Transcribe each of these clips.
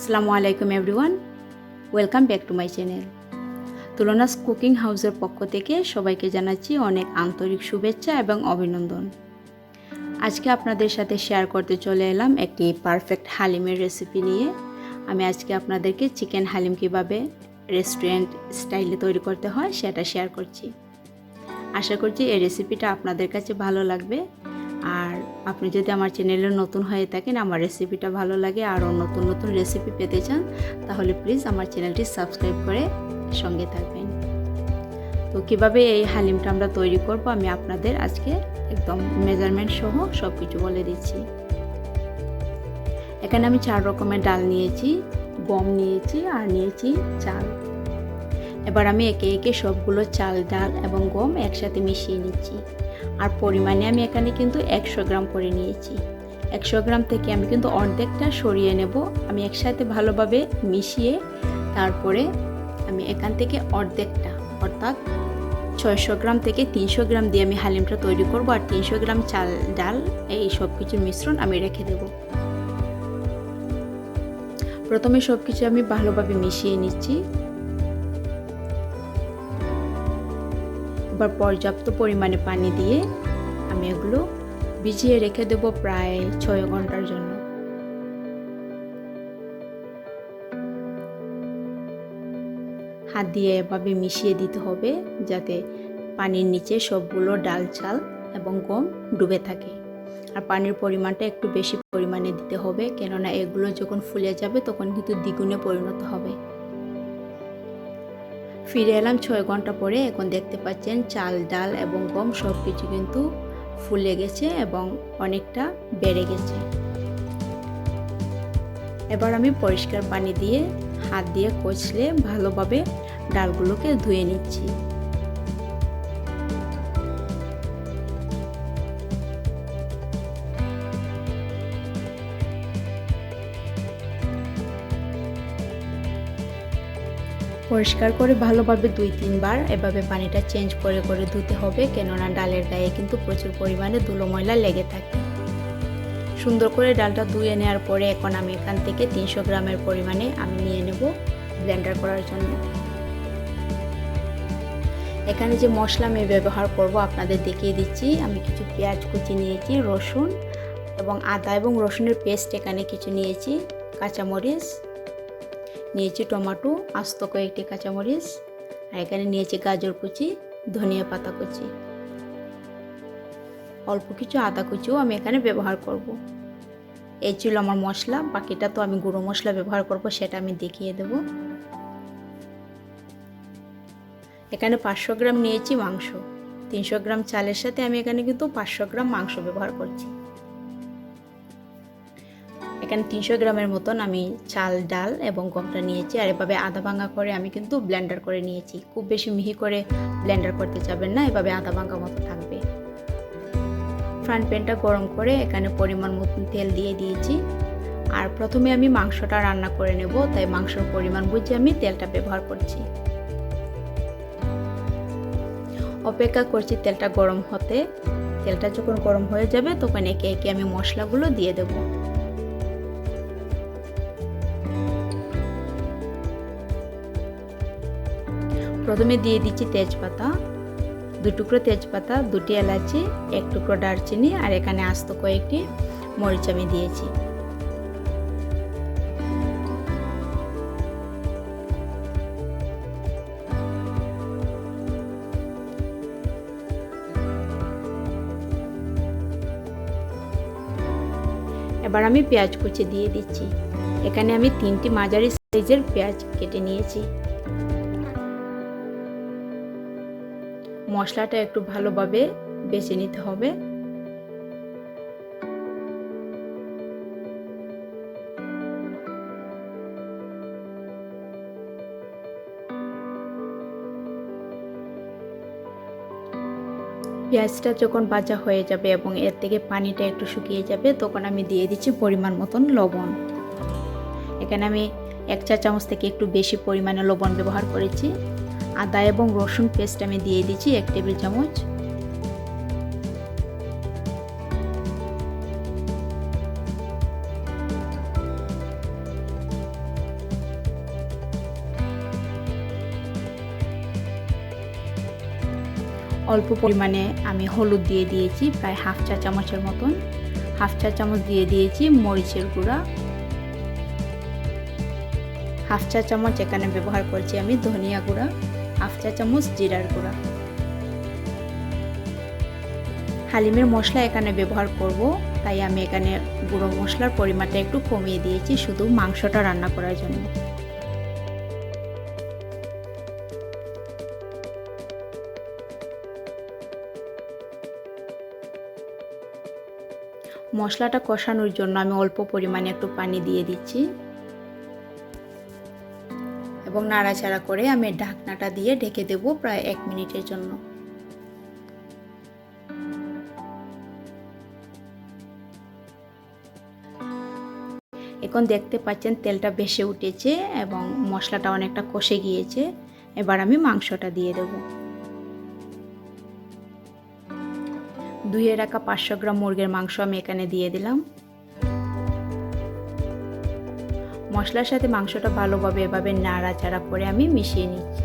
আসসালামু আলাইকুম everyone, welcome back to my channel. তুলনাস কুকিং হাউসের পক্ষ থেকে সবাইকে জানাচ্ছি অনেক আন্তরিক শুভেচ্ছা এবং অভিনন্দন। আজকে আপনাদের সাথে শেয়ার করতে চলে এলাম একটি পারফেক্ট হালিমের রেসিপি নিয়ে। আমি আজকে আপনাদেরকে চিকেন হালিম কীভাবে রেস্টুরেন্ট স্টাইলে তৈরি করতে হয় সেটা শেয়ার করছি। আশা করছি এই রেসিপিটা আপনাদের কাছে ভালো লাগবে। আর আপনি যদি আমার চ্যানেলে নতুন হয়ে থাকেন, আমার রেসিপিটা ভালো লাগে, আরও নতুন নতুন রেসিপি পেতে চান, তাহলে প্লিজ আমার চ্যানেলটি সাবস্ক্রাইব করে সঙ্গে থাকবেন। তো কীভাবে এই হালিমটা আমরা তৈরি করব আমি আপনাদের আজকে একদম মেজারমেন্ট সহ সব কিছু বলে দিচ্ছি। এখানে আমি 4 রকমের ডাল নিয়েছি, গম নিয়েছি আর নিয়েছি চাল। এবার আমি একে একে সবগুলো চাল, ডাল এবং গম একসাথে মিশিয়ে নিচ্ছি। আর পরিমাণে আমি এখানে কিন্তু 100 গ্রাম করে নিয়েছি। 100 গ্রাম থেকে আমি কিন্তু অর্ধেকটা সরিয়ে নেব। আমি একসাথে ভালোভাবে মিশিয়ে তারপরে আমি এখান থেকে অর্ধেকটা, অর্থাৎ 600 গ্রাম থেকে 300 গ্রাম দিয়ে আমি হালিমটা তৈরি করব। আর 300 গ্রাম চাল, ডাল এই সব কিছুর মিশ্রণ আমি রেখে দেব। প্রথমে সব কিছু আমি ভালোভাবে মিশিয়ে নিচ্ছি। এবার পর্যাপ্ত পরিমাণে পানি দিয়ে আমি এগুলো ভিজিয়ে রেখে দেব প্রায় 6 ঘন্টার জন্য। হাত দিয়ে এভাবে মিশিয়ে দিতে হবে যাতে পানির নিচে সবগুলো ডাল, চাল এবং গম ডুবে থাকে। আর পানির পরিমাণটা একটু বেশি পরিমাণে দিতে হবে, কেননা এগুলো যখন ফুলে যাবে তখন কিন্তু দ্বিগুণে পরিণত হবে। ফিরে এলাম 6 ঘন্টা পরে। এখন দেখতে পাচ্ছেন চাল, ডাল এবং গম সব কিছু কিন্তু ফুলে গেছে এবং অনেকটা বেড়ে গেছে। এবার আমি পরিষ্কার পানি দিয়ে হাত দিয়ে কচলে ভালোভাবে ডালগুলোকে ধুয়ে নিচ্ছি। পরিষ্কার করে ভালোভাবে 2-3 বার এভাবে পানিটা চেঞ্জ করে করে ধুতে হবে, কেননা ডালের গায়ে কিন্তু প্রচুর পরিমাণে ধুলো ময়লা লেগে থাকে। সুন্দর করে ডালটা ধুয়ে নেওয়ার পরে এখন আমি এখান থেকে 300 গ্রামের পরিমাণে আমি নিয়ে নেব ব্লেন্ডার করার জন্য। এখানে যে মশলা আমি ব্যবহার করব আপনাদের দেখিয়ে দিচ্ছি। আমি কিছু পেঁয়াজ কুচি নিয়েছি, রসুন এবং আদা এবং রসুনের পেস্ট এখানে কিছু নিয়েছি, কাঁচামরিচ নিয়েছি, টমেটো আস্ত কয়েকটি কাঁচামরিচ, আর এখানে নিয়েছি গাজর কুচি, ধনিয়া পাতা কুচি, অল্প কিছু আদা কুচিও আমি এখানে ব্যবহার করব। এই ছিল আমার মশলা। বাকিটা তো আমি গুঁড়ো মশলা ব্যবহার করব, সেটা আমি দেখিয়ে দেব। এখানে 500 গ্রাম নিয়েছি মাংস। 300 গ্রাম চালের সাথে আমি এখানে কিন্তু 500 গ্রাম মাংস ব্যবহার করছি। এখানে 300 গ্রামের মতন আমি চাল, ডাল এবং গমটা নিয়েছি। আর এভাবে আধা ভাঙা করে আমি কিন্তু ব্লেন্ডার করে নিয়েছি। খুব বেশি মিহি করে ব্লেন্ডার করতে যাবেন না, এভাবে আধা ভাঙা মতো থাকবে। ফ্রাইং প্যানটা গরম করে এখানে পরিমাণ মতন তেল দিয়ে দিয়েছি। আর প্রথমে আমি মাংসটা রান্না করে নেব, তাই মাংসের পরিমাণ বুঝে আমি তেলটা ব্যবহার করছি। অপেক্ষা করছি তেলটা গরম হতে। তেলটা যখন গরম হয়ে যাবে তখন একে একে আমি মশলাগুলো দিয়ে দেব। প্রথমে দিয়ে দিচ্ছি তেজপাতা, 2 টুকরো তেজপাতা, 2টি এলাচি, 1 টুকরো দারচিনি আর এখানে আস্ত কয়েকটি মরিচ আমি দিয়েছি। এবার আমি পেঁয়াজ কুচি দিয়ে দিচ্ছি। এখানে আমি 3টি মাঝারি সাইজের পেঁয়াজ কেটে নিয়েছি। মশলাটা একটু ভালোভাবে বেছে নিতে হবে। পেঁয়াজটা যখন ভাজা হয়ে যাবে এবং এর থেকে পানিটা একটু শুকিয়ে যাবে তখন আমি দিয়ে দিচ্ছি পরিমাণ মতন লবণ। এখানে আমি 1 চা চামচ থেকে একটু বেশি পরিমাণে লবণ ব্যবহার করেছি। আদা এবং রসুন পেস্ট আমি দিয়ে দিচ্ছি 1 টেবিল চামচ। অল্প পরিমাণে আমি হলুদ দিয়ে দিয়েছি, প্রায় হাফ চা চামচের মতন। হাফ চা চামচ দিয়ে দিয়েছি মরিচের গুঁড়া। হাফ চা চামচ এখানে ব্যবহার করছি আমি ধনিয়া গুঁড়া, হাফ চা চামচ জিরার গুঁড়া। হালিমের মশলা এখানে ব্যবহার করব, তাই আমি এখানে গুঁড়ো মশলার পরিমাণটা একটু কমিয়ে দিয়েছি শুধু মাংসটা রান্না করার জন্য। মশলাটা কষানোর জন্য আমি অল্প পরিমাণে একটু পানি দিয়ে দিচ্ছি এবং নাড়াচাড়া করে আমি ঢাকনাটা দিয়ে ঢেকে দেব প্রায় 1 মিনিটের জন্য। এখন দেখতে পাচ্ছেন তেলটা ভেসে উঠেছে এবং মশলাটা অনেকটা কষে গিয়েছে। এবার আমি মাংসটা দিয়ে দেব। ধুয়ে রাখা 500 গ্রাম মুরগির মাংস আমি এখানে দিয়ে দিলাম। মশলার সাথে মাংসটা ভালোভাবে এভাবে নাড়াচাড়া করে আমি মিশিয়ে নিচ্ছি।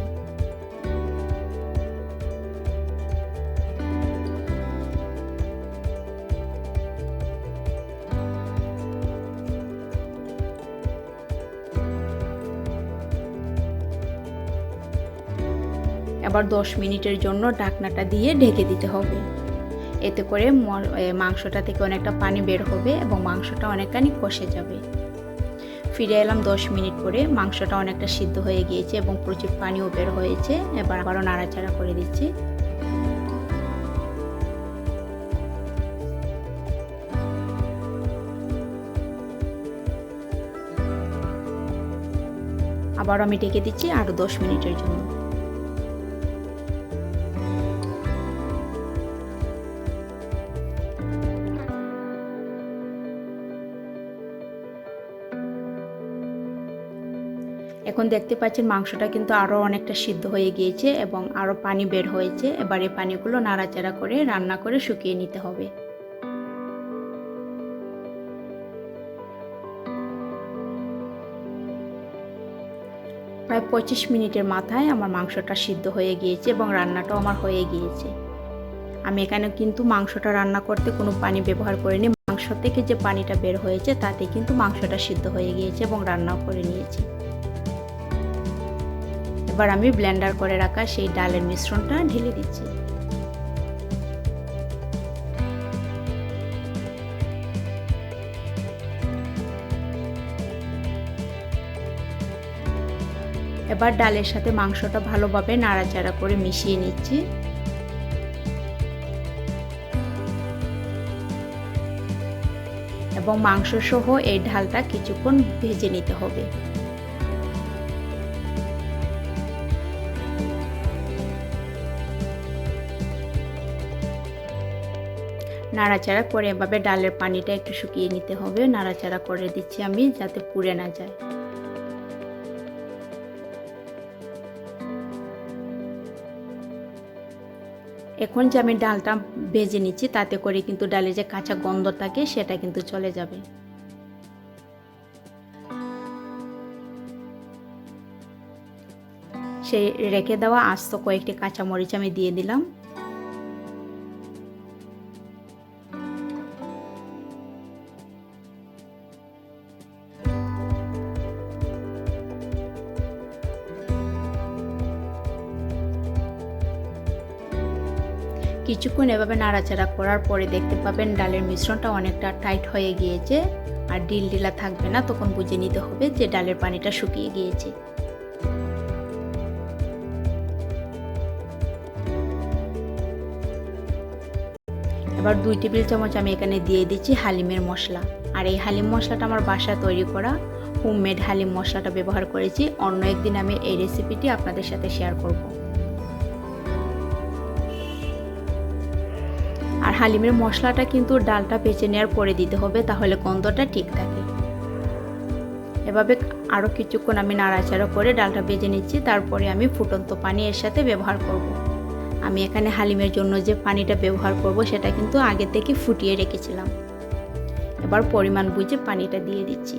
আবার 10 মিনিটের জন্য ঢাকনাটা দিয়ে ঢেকে দিতে হবে। এতে করে মাংসটা থেকে অনেকটা পানি বের হবে এবং মাংসটা অনেকখানি কষে যাবে। ফিরে এলাম 10 মিনিট পরে, মাংসটা অনেকটা সিদ্ধ হয়ে গিয়েছে এবং প্রচুর পানিও বের হয়েছে। এবার আবারও নাড়াচাড়া করে দিচ্ছি। আবার আমি ঢেকে দিচ্ছি আরও 10 মিনিটের জন্য। এখন দেখতে পাচ্ছেন মাংসটা কিন্তু আরও অনেকটা সিদ্ধ হয়ে গিয়েছে এবং আরও পানি বের হয়েছে। এবার এই পানিগুলো নাড়াচাড়া করে রান্না করে শুকিয়ে নিতে হবে। প্রায় 25 মিনিটের মাথায় আমার মাংসটা সিদ্ধ হয়ে গিয়েছে এবং রান্নাটাও আমার হয়ে গিয়েছে। আমি এখানে কিন্তু মাংসটা রান্না করতে কোনো পানি ব্যবহার করিনি। মাংস থেকে যে পানিটা বের হয়েছে তাতে কিন্তু মাংসটা সিদ্ধ হয়ে গিয়েছে এবং রান্নাও করে নিয়েছি। এবার আমি ব্লেন্ডার করে রাখা সেই ডালের মিশ্রণটা ঢেলে দিচ্ছি। এবার ডালের সাথে মাংসটা ভালোভাবে নাড়াচাড়া করে মিশিয়ে নিচ্ছি। এবং মাংস সহ এই ডালটা কিছুক্ষণ ভেজে নিতে হবে। নাড়াচাড়া করে এভাবে ডালের পানিটা একটু শুকিয়ে নিতে হবে। নাড়াচাড়া করে দিচ্ছি আমি যাতে পুড়ে না যায়। এখন যে আমি ডালটা ভেজে নিচ্ছি তাতে করে কিন্তু ডালে যে কাঁচা গন্ধ থাকে সেটা কিন্তু চলে যাবে। সেই রেখে দেওয়া আস্ত কয়েকটি কাঁচামরিচ আমি দিয়ে দিলাম। কিছুক্ষণ এভাবে নাড়াচাড়া করার পরে দেখতে পাবেন ডালের মিশ্রণটা অনেকটা টাইট হয়ে গিয়েছে আর ঢিলঢিলা থাকবে না। তখন বুঝে নিতে হবে যে ডালের পানিটা শুকিয়ে গিয়েছে। এবার 2 টেবিল চামচ আমি এখানে দিয়ে দিচ্ছি হালিমের মশলা। আর এই হালিম মশলাটা আমার বাসায় তৈরি করা হোমমেড হালিম মশলাটা ব্যবহার করেছি। অন্য একদিন আমি এই রেসিপিটি আপনাদের সাথে শেয়ার করব। আর হালিমের মশলাটা কিন্তু ডালটা ভেজে নেওয়ার পরে দিতে হবে, তাহলে গন্ধটা ঠিক থাকে। এভাবে আরও কিছুক্ষণ আমি নাড়াচাড়া করে ডালটা ভেজে নিচ্ছি। তারপরে আমি ফুটন্ত পানি এর সাথে ব্যবহার করব। আমি এখানে হালিমের জন্য যে পানিটা ব্যবহার করব সেটা কিন্তু আগে থেকে ফুটিয়ে রেখেছিলাম। এবার পরিমাণ বুঝে পানিটা দিয়ে দিচ্ছি।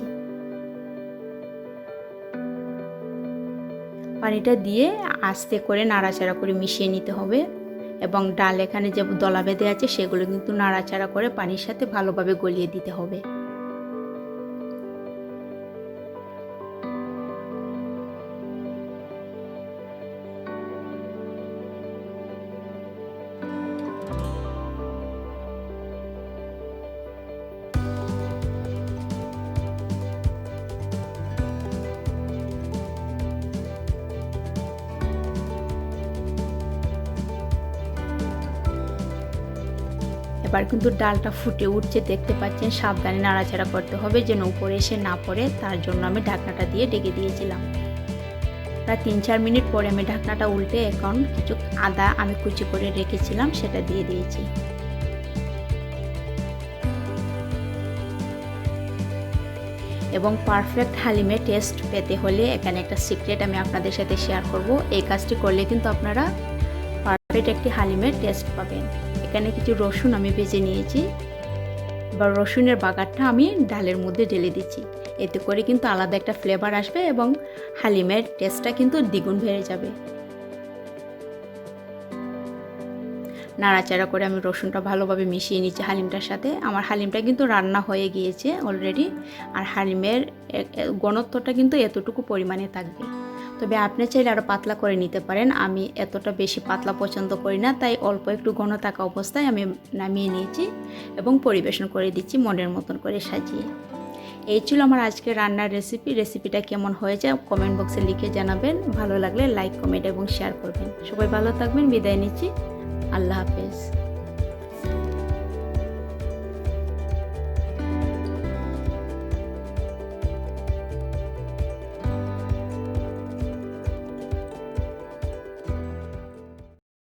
পানিটা দিয়ে আস্তে করে নাড়াচাড়া করে মিশিয়ে নিতে হবে এবং ডাল এখানে যে দলা বেঁধে আছে সেগুলো কিন্তু নাড়াচাড়া করে পানির সাথে ভালোভাবে গলিয়ে দিতে হবে। এবার কিন্তু ডালটা ফুটে উঠছে, দেখতে পাচ্ছেন। সাবধানে নাড়াচাড়া করতে হবে যেন উপরে এসে না পড়ে, তার জন্য আমি ঢাকনাটা দিয়ে ঢেকে দিয়েছিলাম। প্রায় 3-4 মিনিট পরে আমি ঢাকনাটা উল্টে এখন কিছু আদা আমি কুচি করে রেখেছিলাম সেটা দিয়ে দিয়েছি। এবং পারফেক্ট হালিমের টেস্ট পেতে হলে এখানে একটা সিক্রেট আমি আপনাদের সাথে শেয়ার করব। এই কাজটি করলে কিন্তু আপনারা পারফেক্ট একটি হালিমের টেস্ট পাবেন। এখানে কিছু রসুন আমি ভেজে নিয়েছি, বা রসুনের বাগারটা আমি ডালের মধ্যে ঢেলে দিচ্ছি। এতে করে কিন্তু আলাদা একটা ফ্লেভার আসবে এবং হালিমের টেস্টটা কিন্তু দ্বিগুণ বেড়ে যাবে। নাড়াচাড়া করে আমি রসুনটা ভালোভাবে মিশিয়ে নিচ্ছি হালিমটার সাথে। আমার হালিমটা কিন্তু রান্না হয়ে গিয়েছে অলরেডি, আর হালিমের ঘনত্বটা কিন্তু এতটুকু পরিমাণে থাকবে। তবে আপনি চাইলে আরও পাতলা করে নিতে পারেন। আমি এতটা বেশি পাতলা পছন্দ করি না, তাই অল্প একটু ঘন থাকা অবস্থায় আমি নামিয়ে নিয়েছি এবং পরিবেশন করে দিচ্ছি মনের মতন করে সাজিয়ে। এই ছিল আমার আজকের রান্নার রেসিপিটা কেমন হয়েছে কমেন্ট বক্সে লিখে জানাবেন। ভালো লাগলে লাইক, কমেন্ট এবং শেয়ার করবেন। সবাই ভালো থাকবেন, বিদায় নিচ্ছি। আল্লাহ হাফেজ।